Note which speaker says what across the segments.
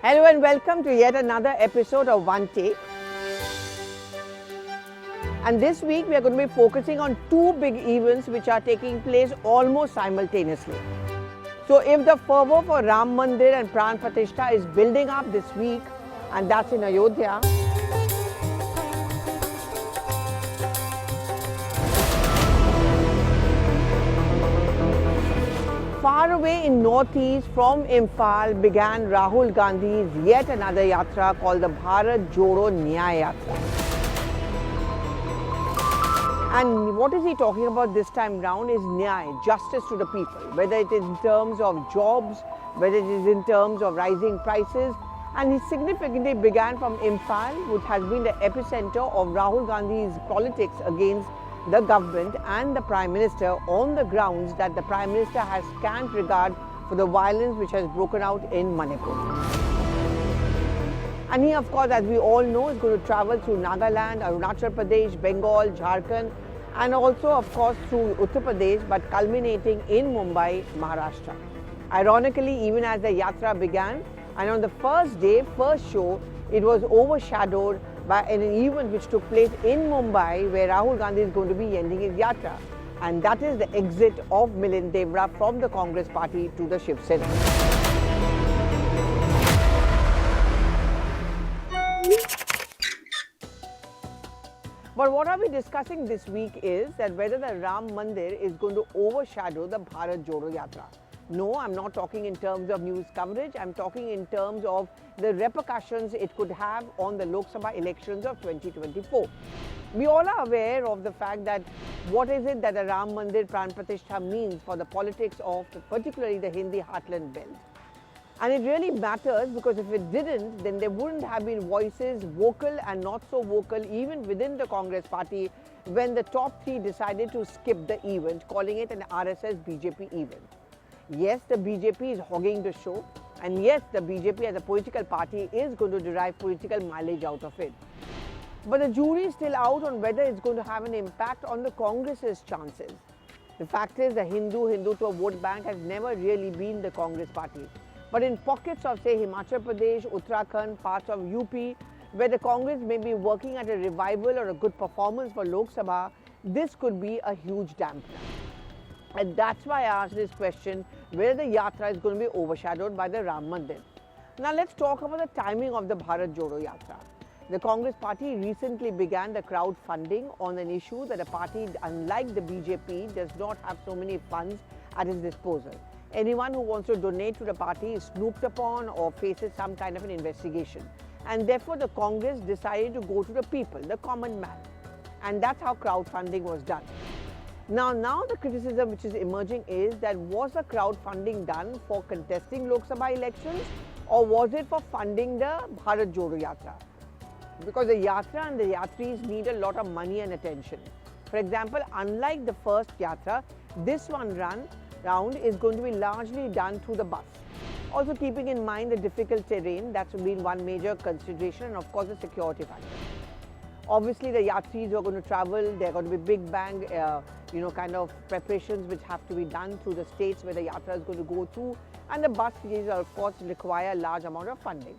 Speaker 1: Hello and welcome to yet another episode of One Take. And this week we are going to be focusing on two big events which are taking place almost simultaneously. So if the fervor for Ram Mandir and Pran Pratishtha is building up this week, and that's in Ayodhya, far away in northeast from Imphal began Rahul Gandhi's yet another yatra called the Bharat Jodo Nyay Yatra. And what is he talking about this time round is Nyay, justice to the people, whether it is in terms of jobs, whether it is in terms of rising prices. And he significantly began from Imphal, which has been the epicenter of Rahul Gandhi's politics against the government and the Prime Minister on the grounds that the Prime Minister has scant regard for the violence which has broken out in Manipur. And he, of course, as we all know, is going to travel through Nagaland, Arunachal Pradesh, Bengal, Jharkhand, and also, of course, through Uttar Pradesh, but culminating in Mumbai, Maharashtra. Ironically, even as the yatra began, and on the first day, first show, it was overshadowed by an event which took place in Mumbai where Rahul Gandhi is going to be ending his yatra. And that is the exit of Milind Devra from the Congress party to the Shiv Sena. But what are we discussing this week is that whether the Ram Mandir is going to overshadow the Bharat Jodo Yatra. No, I'm not talking in terms of news coverage. I'm talking in terms of the repercussions it could have on the Lok Sabha elections of 2024. We all are aware of the fact that what is it that the Ram Mandir Pran Pratishtha means for the politics of particularly the Hindi heartland belt. And it really matters because if it didn't, then there wouldn't have been voices, vocal and not so vocal, even within the Congress party when the top three decided to skip the event, calling it an RSS-BJP event. Yes, the BJP is hogging the show, and yes, the BJP as a political party is going to derive political mileage out of it. But the jury is still out on whether it's going to have an impact on the Congress's chances. The fact is the Hindutva vote bank has never really been the Congress party. But in pockets of, say, Himachal Pradesh, Uttarakhand, parts of UP, where the Congress may be working at a revival or a good performance for Lok Sabha, this could be a huge dampener. And that's why I asked this question, whether the yatra is going to be overshadowed by the Ram Mandir. Now let's talk about the timing of the Bharat Jodo Yatra. The Congress party recently began the crowdfunding on an issue that a party, unlike the BJP, does not have so many funds at its disposal. Anyone who wants to donate to the party is snooped upon or faces some kind of an investigation. And therefore the Congress decided to go to the people, the common man. And that's how crowdfunding was done. Now the criticism which is emerging is that was the crowdfunding done for contesting Lok Sabha elections or was it for funding the Bharat Jodo Yatra? Because the yatra and the yatris need a lot of money and attention. For example, unlike the first yatra, this one round is going to be largely done through the bus. Also keeping in mind the difficult terrain, that's been one major consideration, and of course the security factor. Obviously, the yatris are going to travel, there are going to be big bang, kind of preparations which have to be done through the states where the yatra is going to go through, and the bus fees, of course, require a large amount of funding.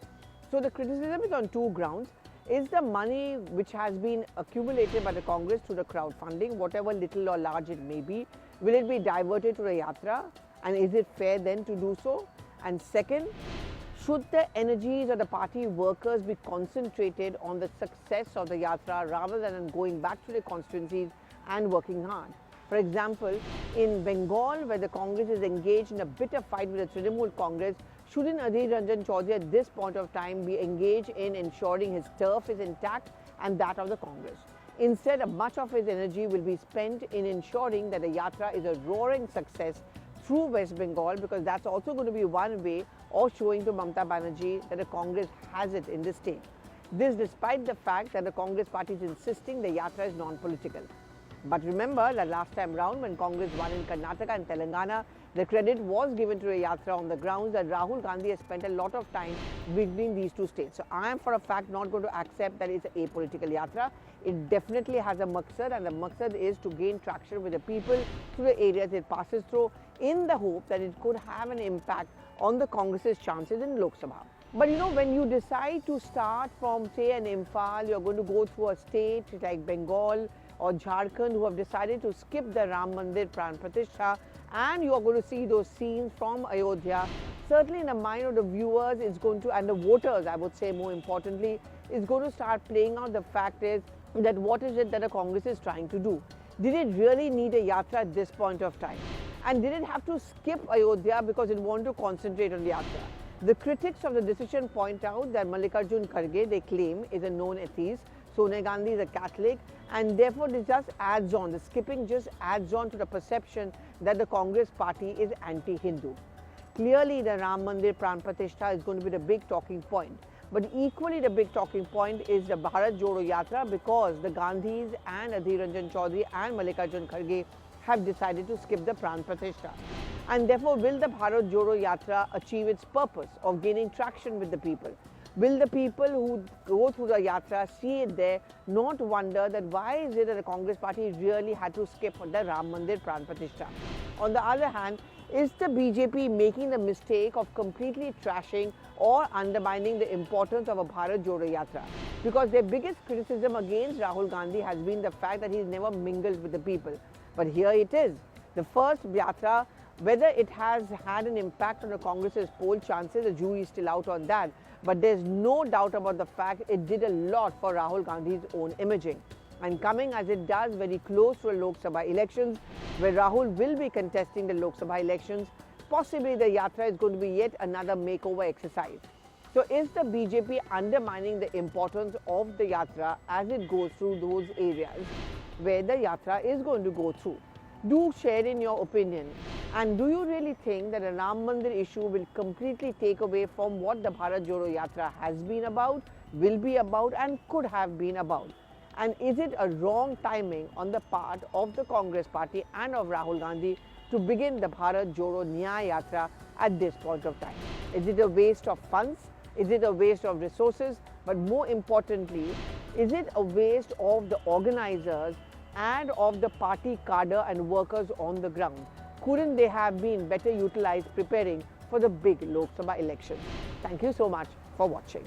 Speaker 1: So the criticism is on two grounds. Is the money which has been accumulated by the Congress through the crowdfunding, whatever little or large it may be, will it be diverted to the yatra? And is it fair then to do so? And second, should the energies of the party workers be concentrated on the success of the yatra rather than going back to their constituencies and working hard? For example, in Bengal, where the Congress is engaged in a bitter fight with the Trinamool Congress, shouldn't Adhir Ranjan Chaudhary at this point of time be engaged in ensuring his turf is intact and that of the Congress? Instead, much of his energy will be spent in ensuring that the yatra is a roaring success through West Bengal, because that's also going to be one way of showing to Mamata Banerjee that the Congress has it in the state. This despite the fact that the Congress party is insisting the yatra is non-political. But remember that last time round when Congress won in Karnataka and Telangana, the credit was given to a yatra on the grounds that Rahul Gandhi has spent a lot of time visiting these two states. So I am for a fact not going to accept that it's a political yatra. It definitely has a maqsad, and the maqsad is to gain traction with the people through the areas it passes through, in the hope that it could have an impact on the Congress's chances in Lok Sabha. But you know, when you decide to start from, say, an Imphal, you're going to go through a state like Bengal or Jharkhand who have decided to skip the Ram Mandir Pran Pratishtha, and you are going to see those scenes from Ayodhya. Certainly in the mind of the viewers, it's going to, and the voters, I would say more importantly, is going to start playing out the fact is that what is it that the Congress is trying to do? Did it really need a yatra at this point of time? And did it have to skip Ayodhya because it wanted to concentrate on the yatra? The critics of the decision point out that Mallikarjun Kharge, they claim, is a known atheist. Sonia Gandhi is a Catholic, and therefore this just adds on, the skipping just adds on to the perception that the Congress party is anti-Hindu. Clearly the Ram Mandir Pran Pratishtha is going to be the big talking point. But equally the big talking point is the Bharat Jodo Yatra, because the Gandhis and Adhir Ranjan Chaudhary and Mallikarjun Kharge have decided to skip the Pran Pratishtha. And therefore, will the Bharat Jodo Yatra achieve its purpose of gaining traction with the people? Will the people who go through the yatra see it there, not wonder that why is it that the Congress party really had to skip the Ram Mandir Pran Pratishtha? On the other hand, is the BJP making the mistake of completely trashing or undermining the importance of a Bharat Jodo Yatra? Because their biggest criticism against Rahul Gandhi has been the fact that he's never mingled with the people. But here it is, the first yatra. Whether it has had an impact on the Congress's poll chances, the jury is still out on that. But there's no doubt about the fact it did a lot for Rahul Gandhi's own imaging. And coming as it does very close to the Lok Sabha elections, where Rahul will be contesting the Lok Sabha elections, possibly the yatra is going to be yet another makeover exercise. So is the BJP undermining the importance of the yatra as it goes through those areas where the yatra is going to go through? Do share in your opinion. And do you really think that the Ram Mandir issue will completely take away from what the Bharat Jodo Yatra has been about, will be about, and could have been about? And is it a wrong timing on the part of the Congress party and of Rahul Gandhi to begin the Bharat Jodo Nyay Yatra at this point of time? Is it a waste of funds? Is it a waste of resources? But more importantly, is it a waste of the organizers and of the party cadre and workers on the ground? Couldn't they have been better utilized preparing for the big Lok Sabha election? Thank you so much for watching.